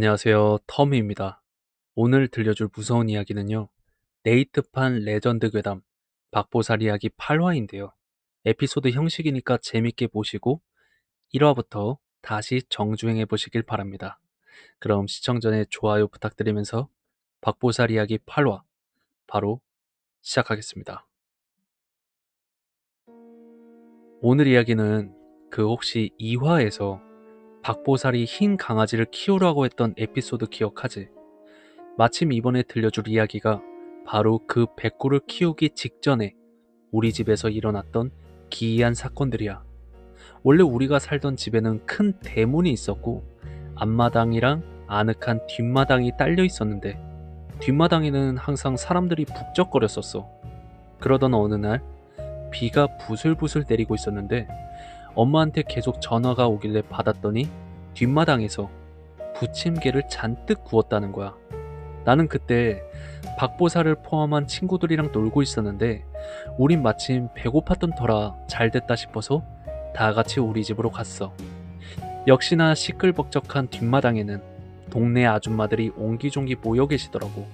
안녕하세요. 터미입니다. 오늘 들려줄 무서운 이야기는요. 네이트판 레전드 괴담 박보살 이야기 8화인데요. 에피소드 형식이니까 재밌게 보시고 1화부터 다시 정주행해 보시길 바랍니다. 그럼 시청 전에 좋아요 부탁드리면서 박보살 이야기 8화 바로 시작하겠습니다. 오늘 이야기는 혹시 2화에서 박보살이 흰 강아지를 키우라고 했던 에피소드 기억하지? 마침 이번에 들려줄 이야기가 바로 그 백구를 키우기 직전에 우리 집에서 일어났던 기이한 사건들이야. 원래 우리가 살던 집에는 큰 대문이 있었고 앞마당이랑 아늑한 뒷마당이 딸려 있었는데 뒷마당에는 항상 사람들이 북적거렸었어. 그러던 어느 날 비가 부슬부슬 내리고 있었는데 엄마한테 계속 전화가 오길래 받았더니 뒷마당에서 부침개를 잔뜩 구웠다는 거야. 나는 그때 박보사를 포함한 친구들이랑 놀고 있었는데 우린 마침 배고팠던 터라 잘됐다 싶어서 다 같이 우리 집으로 갔어. 역시나 시끌벅적한 뒷마당에는 동네 아줌마들이 옹기종기 모여 계시더라고.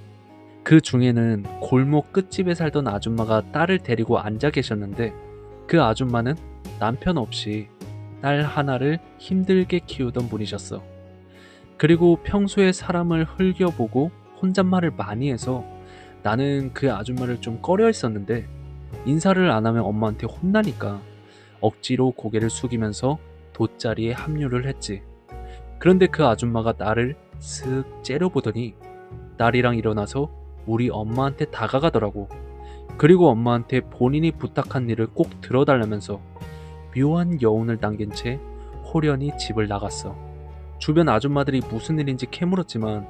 그 중에는 골목 끝집에 살던 아줌마가 딸을 데리고 앉아 계셨는데 그 아줌마는 남편 없이 딸 하나를 힘들게 키우던 분이셨어. 그리고 평소에 사람을 흘겨보고 혼잣말을 많이 해서 나는 그 아줌마를 좀 꺼려 했었는데 인사를 안 하면 엄마한테 혼나니까 억지로 고개를 숙이면서 돗자리에 합류를 했지. 그런데 그 아줌마가 나를 슥 째려보더니 딸이랑 일어나서 우리 엄마한테 다가가더라고. 그리고 엄마한테 본인이 부탁한 일을 꼭 들어달라면서 묘한 여운을 남긴 채 호련히 집을 나갔어. 주변 아줌마들이 무슨 일인지 캐물었지만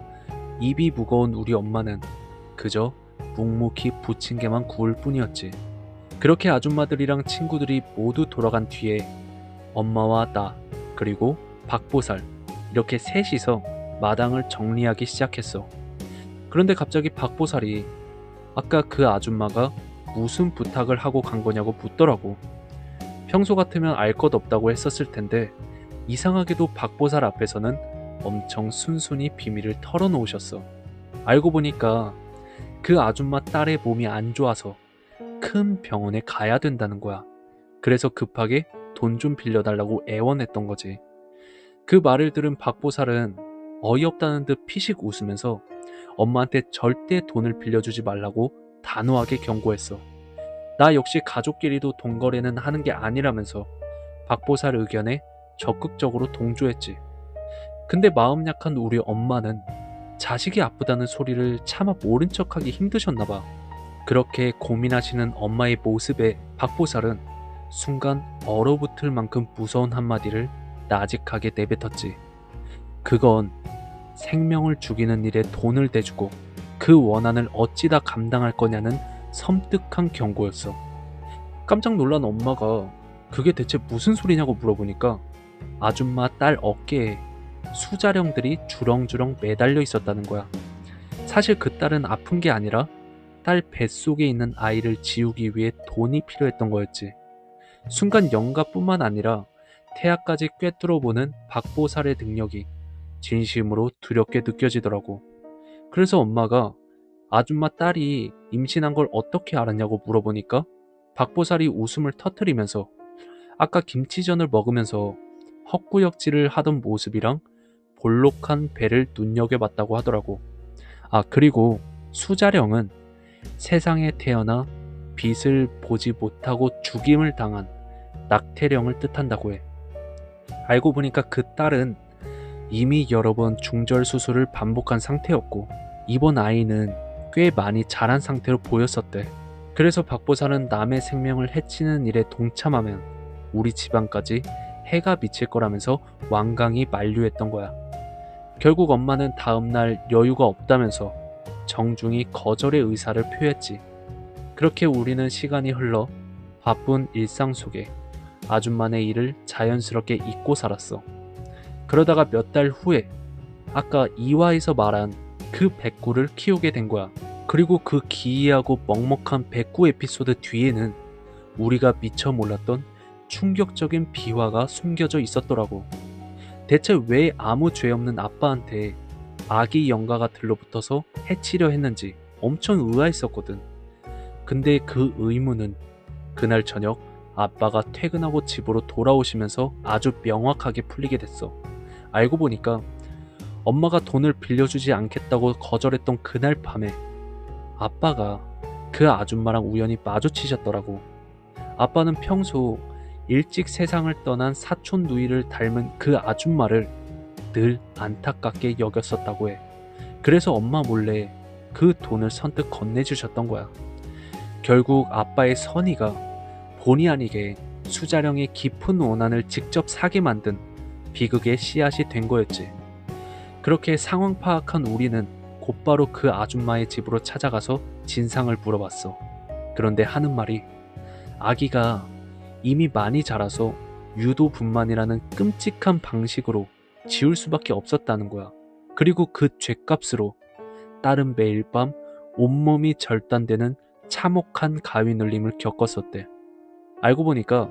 입이 무거운 우리 엄마는 그저 묵묵히 부침개만 구울 뿐이었지. 그렇게 아줌마들이랑 친구들이 모두 돌아간 뒤에 엄마와 나 그리고 박보살 이렇게 셋이서 마당을 정리하기 시작했어. 그런데 갑자기 박보살이 아까 그 아줌마가 무슨 부탁을 하고 간 거냐고 묻더라고. 평소 같으면 알 것 없다고 했었을 텐데 이상하게도 박보살 앞에서는 엄청 순순히 비밀을 털어놓으셨어. 알고 보니까 그 아줌마 딸의 몸이 안 좋아서 큰 병원에 가야 된다는 거야. 그래서 급하게 돈 좀 빌려달라고 애원했던 거지. 그 말을 들은 박보살은 어이없다는 듯 피식 웃으면서 엄마한테 절대 돈을 빌려주지 말라고 단호하게 경고했어. 나 역시 가족끼리도 돈 거래는 하는 게 아니라면서 박보살 의견에 적극적으로 동조했지. 근데 마음 약한 우리 엄마는 자식이 아프다는 소리를 차마 모른 척하기 힘드셨나봐. 그렇게 고민하시는 엄마의 모습에 박보살은 순간 얼어붙을 만큼 무서운 한마디를 나직하게 내뱉었지. 그건 생명을 죽이는 일에 돈을 대주고 그 원한을 어찌다 감당할 거냐는 섬뜩한 경고였어. 깜짝 놀란 엄마가 그게 대체 무슨 소리냐고 물어보니까 아줌마 딸 어깨에 수자령들이 주렁주렁 매달려 있었다는 거야. 사실 그 딸은 아픈 게 아니라 딸 뱃속에 있는 아이를 지우기 위해 돈이 필요했던 거였지. 순간 영가뿐만 아니라 태아까지 꿰뚫어보는 박보살의 능력이 진심으로 두렵게 느껴지더라고. 그래서 엄마가 아줌마 딸이 임신한 걸 어떻게 알았냐고 물어보니까 박보살이 웃음을 터뜨리면서 아까 김치전을 먹으면서 헛구역질을 하던 모습이랑 볼록한 배를 눈여겨봤다고 하더라고. 아, 그리고 수자령은 세상에 태어나 빛을 보지 못하고 죽임을 당한 낙태령을 뜻한다고 해. 알고 보니까 그 딸은 이미 여러 번 중절 수술을 반복한 상태였고 이번 아이는 꽤 많이 자란 상태로 보였었대. 그래서 박보살은 남의 생명을 해치는 일에 동참하면 우리 집안까지 해가 미칠 거라면서 완강히 만류했던 거야. 결국 엄마는 다음날 여유가 없다면서 정중히 거절의 의사를 표했지. 그렇게 우리는 시간이 흘러 바쁜 일상 속에 아줌마네 일을 자연스럽게 잊고 살았어. 그러다가 몇 달 후에 아까 이화에서 말한 그 백구를 키우게 된 거야. 그리고 그 기이하고 먹먹한 백구 에피소드 뒤에는 우리가 미처 몰랐던 충격적인 비화가 숨겨져 있었더라고. 대체 왜 아무 죄 없는 아빠한테 아기 영가가 들러붙어서 해치려 했는지 엄청 의아했었거든. 근데 그 의문은 그날 저녁 아빠가 퇴근하고 집으로 돌아오시면서 아주 명확하게 풀리게 됐어. 알고 보니까 엄마가 돈을 빌려주지 않겠다고 거절했던 그날 밤에 아빠가 그 아줌마랑 우연히 마주치셨더라고. 아빠는 평소 일찍 세상을 떠난 사촌 누이를 닮은 그 아줌마를 늘 안타깝게 여겼었다고 해. 그래서 엄마 몰래 그 돈을 선뜻 건네주셨던 거야. 결국 아빠의 선의가 본의 아니게 수자령의 깊은 원한을 직접 사게 만든 비극의 씨앗이 된 거였지. 그렇게 상황 파악한 우리는 곧바로 그 아줌마의 집으로 찾아가서 진상을 물어봤어. 그런데 하는 말이 아기가 이미 많이 자라서 유도분만이라는 끔찍한 방식으로 지울 수밖에 없었다는 거야. 그리고 그 죗값으로 딸은 매일 밤 온몸이 절단되는 참혹한 가위 눌림을 겪었었대. 알고 보니까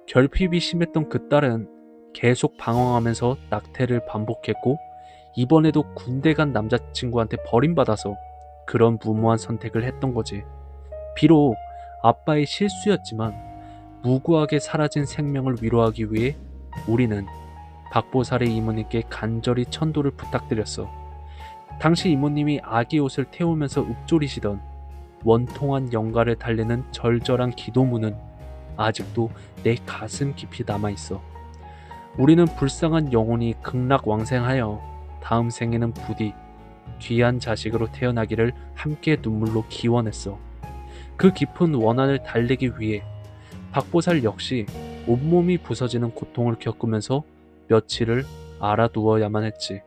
결핍이 심했던 그 딸은 계속 방황하면서 낙태를 반복했고 이번에도 군대 간 남자친구한테 버림받아서 그런 무모한 선택을 했던 거지. 비록 아빠의 실수였지만 무고하게 사라진 생명을 위로하기 위해 우리는 박보살의 이모님께 간절히 천도를 부탁드렸어. 당시 이모님이 아기 옷을 태우면서 읊조리시던 원통한 영가를 달래는 절절한 기도문은 아직도 내 가슴 깊이 남아있어. 우리는 불쌍한 영혼이 극락왕생하여 다음 생에는 부디 귀한 자식으로 태어나기를 함께 눈물로 기원했어. 그 깊은 원한을 달래기 위해 박보살 역시 온몸이 부서지는 고통을 겪으면서 며칠을 알아두어야만 했지.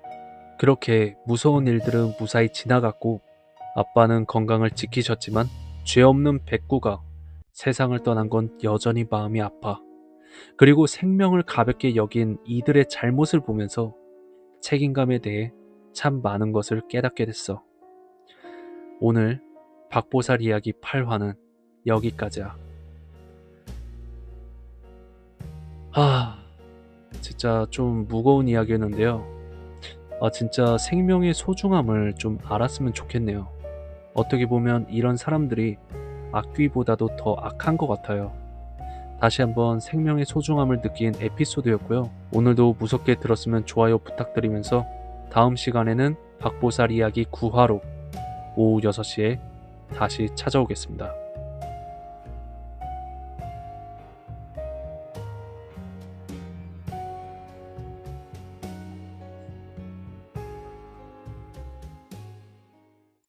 그렇게 무서운 일들은 무사히 지나갔고 아빠는 건강을 지키셨지만 죄 없는 백구가 세상을 떠난 건 여전히 마음이 아파. 그리고 생명을 가볍게 여긴 이들의 잘못을 보면서 책임감에 대해 참 많은 것을 깨닫게 됐어. 오늘 박보살 이야기 8화는 여기까지야. 진짜 좀 무거운 이야기였는데요. 진짜 생명의 소중함을 좀 알았으면 좋겠네요. 어떻게 보면 이런 사람들이 악귀보다도 더 악한 것 같아요. 다시 한번 생명의 소중함을 느낀 에피소드였고요. 오늘도 무섭게 들었으면 좋아요 부탁드리면서 다음 시간에는 박보살 이야기 9화로 오후 6시에 다시 찾아오겠습니다.